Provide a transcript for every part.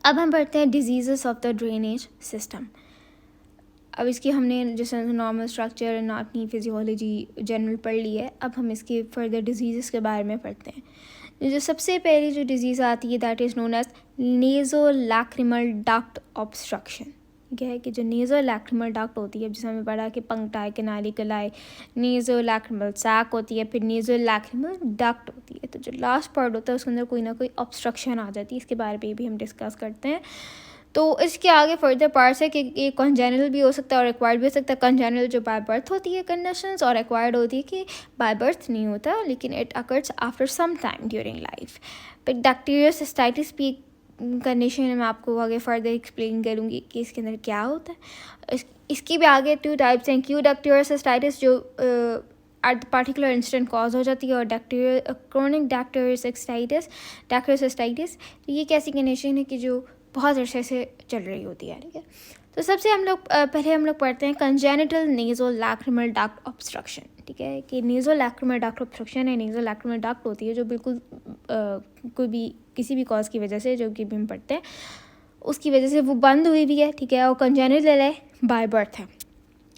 अब हम पढ़ते हैं diseases of the drainage system. अब इसकी हमने जैसे normal structure, anatomy, physiology general पढ़ ली है। अब हम इसके फर्दर डिजीज़ के बारे में पढ़ते हैं। जो सबसे पहली जो डिज़ीज़ आती है that is known as nasolacrimal duct obstruction. ठीक है कि जो नेज़ोलैक्रिमल डक्ट होती है, जैसे हमें पढ़ा कि पंक्टाई, कैनालिकुलाई, नेज़ोलैक्रिमल सैक होती है, फिर नेज़ोलैक्रिमल डक्ट होती है। तो जो लास्ट पार्ट होता है उसके अंदर कोई ना कोई ऑब्स्ट्रक्शन आ जाती है। इसके बारे में भी हम डिस्कस करते हैं। तो इसके आगे फर्दर पार्ट्स है कि ये कॉन्जेनिटल भी हो सकता है और एक्वायर्ड भी हो सकता है। कॉन्जेनिटल जो बाय बर्थ होती है कंडीशंस, और एक्वायर्ड होती है कि बाय बर्थ नहीं होता लेकिन it occurs after some time during life. फिर बैक्टीरियल सिस्टाइटिस भी कंडीशन है, मैं आपको आगे फर्दर एक्सप्लेन करूँगी कि इसके अंदर क्या होता है। इसकी भी आगे 2 टाइप्स हैं, एक्यूट बैक्टीरियल सिस्टाइटिस जो at the particular instant cause हो जाती है, और क्रोनिक बैक्टीरियल सिस्टाइटिस। तो ये कैसी कंडीशन है कि जो बहुत अरसे से चल रही होती है। ठीक है, तो सबसे पहले हम लोग पढ़ते हैं कंजेनिटल नेज़ोलैक्रिमल डक्ट ऑब्स्ट्रक्शन। ठीक है कि नेज़ोलैक्रिमल डक्ट ऑब्स्ट्रक्शन है, नेज़ोलैक्रिमल डक्ट होती है जो बिल्कुल कोई भी किसी भी कॉज की वजह से, जो कि भी हम पढ़ते हैं उसकी वजह से वो बंद हुई भी है। ठीक है, और कंजेनिटल है, बाय बर्थ है।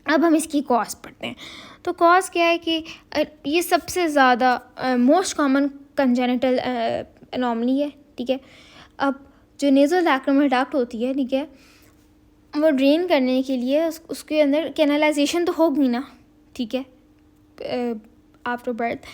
अब हम इसकी कॉज पढ़ते हैं। तो कॉज क्या है कि ये सबसे ज़्यादा मोस्ट कॉमन कंजेनिटल एनॉमली है। ठीक है, अब जो नेज़ोलैक्रिमल डक्ट होती है, ठीक है, वो ड्रेन करने के लिए उसके अंदर कैनलाइजेशन तो होगी ना। ठीक है, आफ्टर बर्थ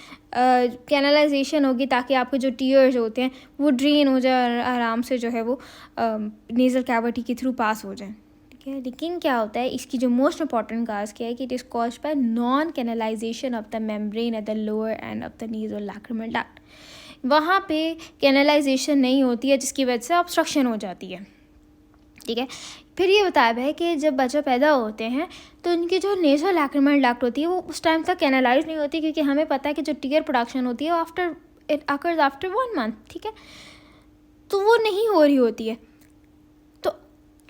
कैनलाइजेशन होगी ताकि आपके जो टीयर्स होते हैं वो ड्रेन हो जाए, आराम से जो है वो नेज़ल कैविटी के थ्रू पास हो जाए। ठीक है, लेकिन क्या होता है, इसकी जो मोस्ट इंपॉर्टेंट काज क्या है कि it is caused by non canalisation of the membrane at the lower end of the nasolacrimal duct. वहाँ पे कैनलाइजेशन नहीं होती है जिसकी वजह से ऑब्स्ट्रक्शन हो जाती है। ठीक है, फिर ये बताया है कि जब बच्चे पैदा होते हैं तो उनकी जो नेज़ोलैक्रिमल डक्ट होती है वो उस टाइम तक कैनलाइज नहीं होती, क्योंकि हमें पता है कि जो टीयर प्रोडक्शन होती है after it occurs after 1 month. ठीक है, तो वो नहीं हो रही होती है। तो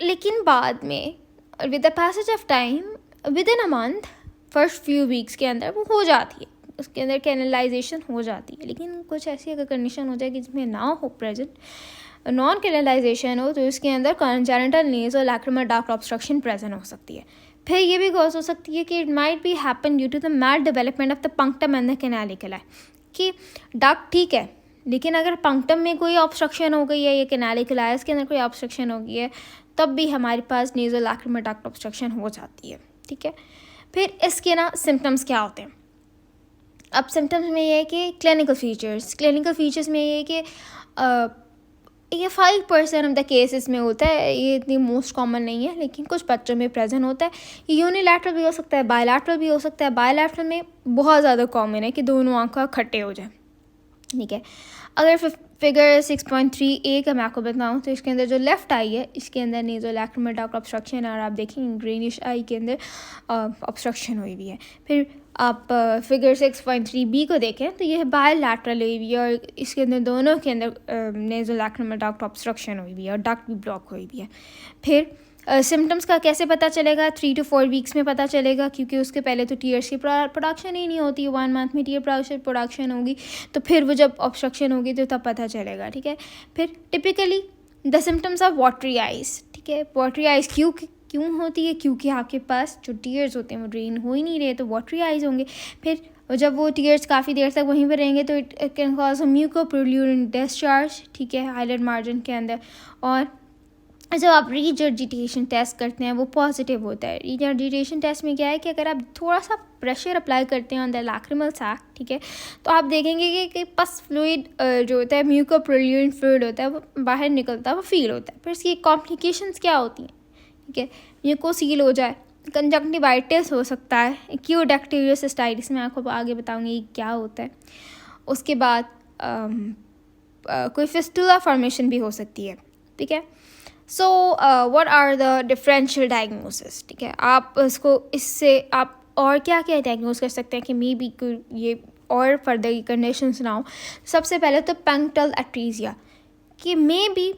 लेकिन बाद में with the passage of time with in a month, first few weeks के अंदर वो हो जाती है, उसके अंदर कैनलाइजेशन हो जाती है। लेकिन कुछ ऐसी अगर कंडीशन हो जाए कि जिसमें ना हो प्रेजेंट नॉन कैनलाइजेशन हो, तो इसके अंदर कंजेनिटल नेज़ोलैक्रिमल डक्ट ऑब्स्ट्रक्शन प्रेजेंट हो सकती है। फिर ये भी कॉज हो सकती है कि it might be happen due to the mal development of the punctum and the canaliculi, कि डक्ट ठीक है लेकिन अगर पंक्टम में कोई ऑब्स्ट्रक्शन हो गई है या कैनालिकुलाई के अंदर कोई ऑब्स्ट्रक्शन हो गई है, तब भी हमारे पास नेज़ोलैक्रिमल डक्ट ऑब्स्ट्रक्शन हो जाती है। ठीक है, फिर इसके ना सिम्टम्स क्या होते हैं। अब सिम्टम्स में ये है कि क्लिनिकल फीचर्स में ये है कि ये 5% ऑफ द केसेस में होता है, ये इतनी मोस्ट कॉमन नहीं है लेकिन कुछ बच्चों में प्रेजेंट होता है। ये यूनिलैटरल भी हो सकता है, बायलैटरल भी हो सकता है। बायलैटरल में बहुत ज़्यादा कॉमन है कि दोनों आँखें खट्टे हो जाए। ठीक है, अगर फिगर 6.3a का मैं आपको बताऊँ तो इसके अंदर जो लेफ्ट आई है इसके अंदर नेज़ोलैक्रिमल डक्ट ऑब्स्ट्रक्शन है, और आप देखेंगे ग्रीनिश आई के अंदर ऑब्स्ट्रक्शन हुई हुई है। फिर आप फिगर 6.3b को देखें तो ये बायलैटरल हुई हुई है, और इसके अंदर दोनों के अंदर नेज़ोलैक्रिमल डक्ट ऑब्स्ट्रक्शन हुई हुई है और डक्ट भी ब्लॉक हुई हुई है। फिर सिम्टम्स का कैसे पता चलेगा, 3 to 4 वीक्स में पता चलेगा, क्योंकि उसके पहले तो टीयर्स की प्रोडक्शन ही नहीं होती। 1 मंथ में टीयर प्रोडक्शन होगी, तो फिर वो जब ऑब्स्ट्रक्शन होगी तो तब पता चलेगा। ठीक है, फिर typically the symptoms of watery eyes. ठीक है, वाटरी आइज क्यों होती है, क्योंकि आपके पास जो टीयर्स होते हैं वो ड्रेन हो ही नहीं रहे, तो वाटरी आइज होंगे। फिर जब वो टीयर्स काफ़ी देर तक वहीं पर रहेंगे तो it can cause a mucopurulent discharge. ठीक है, आईलिड मार्जिन के अंदर। और जब आप रीजर्जिटेशन टेस्ट करते हैं वो पॉजिटिव होता है। रीजर्जिटेशन टेस्ट में क्या है कि अगर आप थोड़ा सा प्रेशर अप्लाई करते हैं ऑन द लैक्रिमल सैक, ठीक है, तो आप देखेंगे कि पस फ्लूइड जो होता है, म्यूकोप्रोल्यूरेंट फ्लूइड होता है, वो बाहर निकलता है, वो फील होता है। फिर इसकी कॉम्प्लिकेशंस क्या होती हैं। ठीक है, म्यूकोसील हो जाए, कंजक्टिवाइटिस हो सकता है, एक्यूट बैक्टीरियल सिस्टाइटिस में आपको आगे बताऊंगी क्या होता है। उसके बाद कोई फिस्टुला फॉर्मेशन भी हो सकती है। ठीक है, so what are the differential diagnosis. ठीक है, आप इससे आप और क्या क्या डायग्नोस कर सकते हैं कि मे बी ये और फर्दर कंडीशंस ना हो। सबसे पहले तो पंक्टल एट्रीजिया, कि मे बी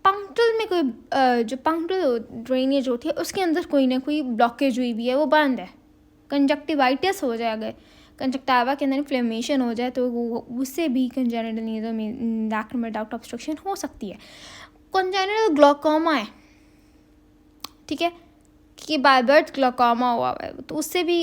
पंक्टल में कोई जो पंक्टल ड्रेनेज होती है उसके अंदर कोई ना कोई ब्लॉकेज हुई भी है, वो बंद है। कंजक्टिवाइटिस हो जाए, अगर कंजक्टिवा के अंदर इन्फ्लेमेशन हो जाए तो वो उससे भी कंजेनिटल नेज़ोलैक्रिमल डक्ट ऑब्स्ट्रक्शन हो सकती है। कॉन्जेनिटल ग्लाइकोमा है, ठीक है, कि बाय बर्थ ग्लाइकोमा हुआ है, तो उससे भी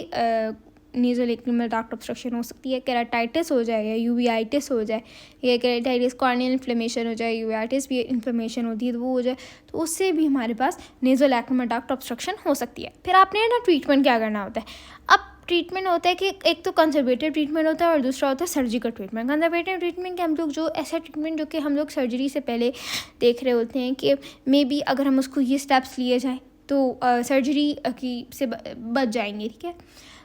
नेज़ोलैक्रिमल डक्ट ऑब्स्ट्रक्शन हो सकती है। केराटाइटिस हो जाए या यूवीआइटिस हो जाए, या केराटाइटिस कॉर्नियल इन्फ्लेमेशन हो जाए, यूवीआइटिस भी इन्फ्लेमेशन होती है तो वो हो जाए, तो उससे भी हमारे पास नेज़ोलैक्रिमल डक्ट ऑब्स्ट्रक्शन हो सकती है। फिर आपने ना ट्रीटमेंट क्या करना होता है। अब ट्रीटमेंट होता है कि एक तो कंजर्वेटिव ट्रीटमेंट होता है और दूसरा होता है सर्जिकल ट्रीटमेंट। कंजर्वेटिव ट्रीटमेंट के हम लोग जो ऐसा ट्रीटमेंट जो कि हम लोग सर्जरी से पहले देख रहे होते हैं कि मे बी अगर हम उसको ये स्टेप्स लिए जाएँ तो सर्जरी की से बच जाएंगे, ठीक है।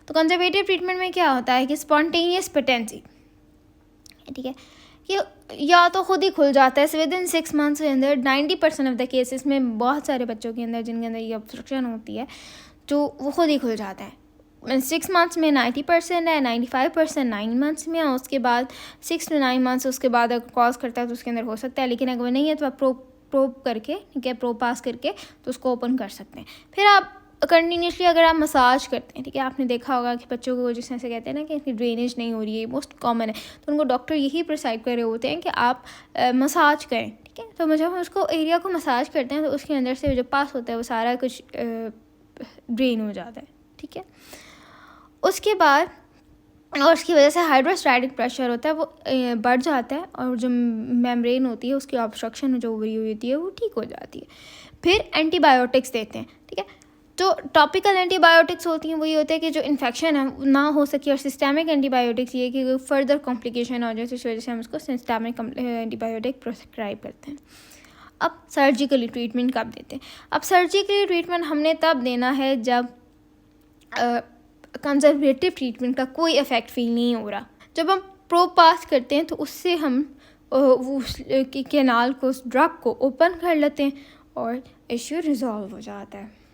तो कंजर्वेटिव ट्रीटमेंट में क्या होता है कि स्पॉन्टेनियस पेटेंसी, ठीक है, कि या तो खुद ही खुल जाता है विद इन 6 मंथ्स के अंदर। 90% ऑफ द केसेस में बहुत सारे बच्चों के अंदर जिनके अंदर ये ऑब्स्ट्रक्शन होती है तो वो खुद ही खुल जाता है। 6 मंथ्स में 90% है, 95% 9 मंथ्स में, और उसके बाद 6 to 9 मंथ्स उसके बाद अगर कॉज करता है तो उसके अंदर हो सकता है, लेकिन अगर नहीं है तो आप प्रोब करके, ठीक है, प्रोब पास करके तो उसको ओपन कर सकते हैं। फिर आप कंटिन्यूसली अगर आप मसाज करते हैं, ठीक है, आपने देखा होगा कि बच्चों को जिस तरह से कहते हैं ना कि इनकी ड्रेनेज नहीं हो रही है, मोस्ट कॉमन है, तो उनको डॉक्टर यही प्रिस्क्राइब कर रहे होते हैं कि आप मसाज करें, ठीक है। तो जब हम उसको एरिया को मसाज करते हैं तो उसके अंदर से जो पास होता है वो सारा कुछ ड्रेन हो जाता है, ठीक है। उसके बाद और उसकी वजह से हाइड्रोस्टैटिक प्रेशर होता है वो बढ़ जाता है, और जो मेम्ब्रेन होती है उसकी ऑब्स्ट्रक्शन जो हो रही होती है वो ठीक हो जाती है। फिर एंटीबायोटिक्स देते हैं, ठीक है। तो टॉपिकल एंटीबायोटिक्स होती हैं, वही होता है कि जो इन्फेक्शन है ना हो सके, और सिस्टेमिक एंटीबायोटिक्स ये कि फर्दर कॉम्प्लिकेशन हो जाए, इस वजह से हम उसको सिस्टेमिक एंटीबायोटिक प्रिस्क्राइब करते हैं। अब सर्जिकली ट्रीटमेंट कब देते हैं। अब सर्जिकली ट्रीटमेंट हमने तब देना है जब कंजर्वेटिव ट्रीटमेंट का कोई इफ़ेक्ट फील नहीं हो रहा। जब हम प्रोब पास करते हैं तो उससे हम वो कैनाल को, उस ड्रग को ओपन कर लेते हैं और इश्यू रिजॉल्व हो जाता है।